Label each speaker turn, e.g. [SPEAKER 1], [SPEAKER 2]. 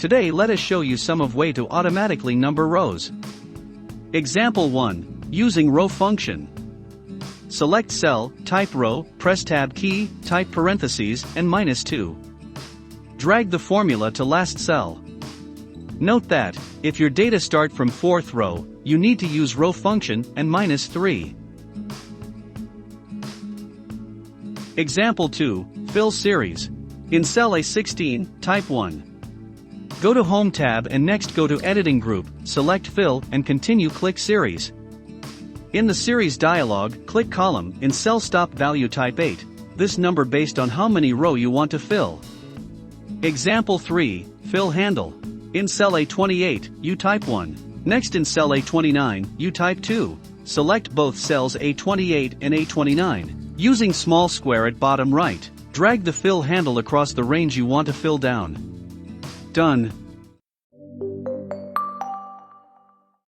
[SPEAKER 1] Today let us show you some of way to automatically number rows. Example 1. Using row function. Select cell, type row, press tab key, type parentheses, and -2. Drag the formula to last cell. Note that, if your data start from 4th row, you need to use row function and -3. Example 2. Fill series. In cell A16, type 1. Go to Home tab and next go to Editing Group, select Fill and continue click Series. In the Series dialog, click Column, in cell Stop Value type 8, this number based on how many row you want to fill. Example 3, Fill Handle. In cell A28, you type 1. Next in cell A29, you type 2. Select both cells A28 and A29. Using small square at bottom right, drag the fill handle across the range you want to fill down. Done.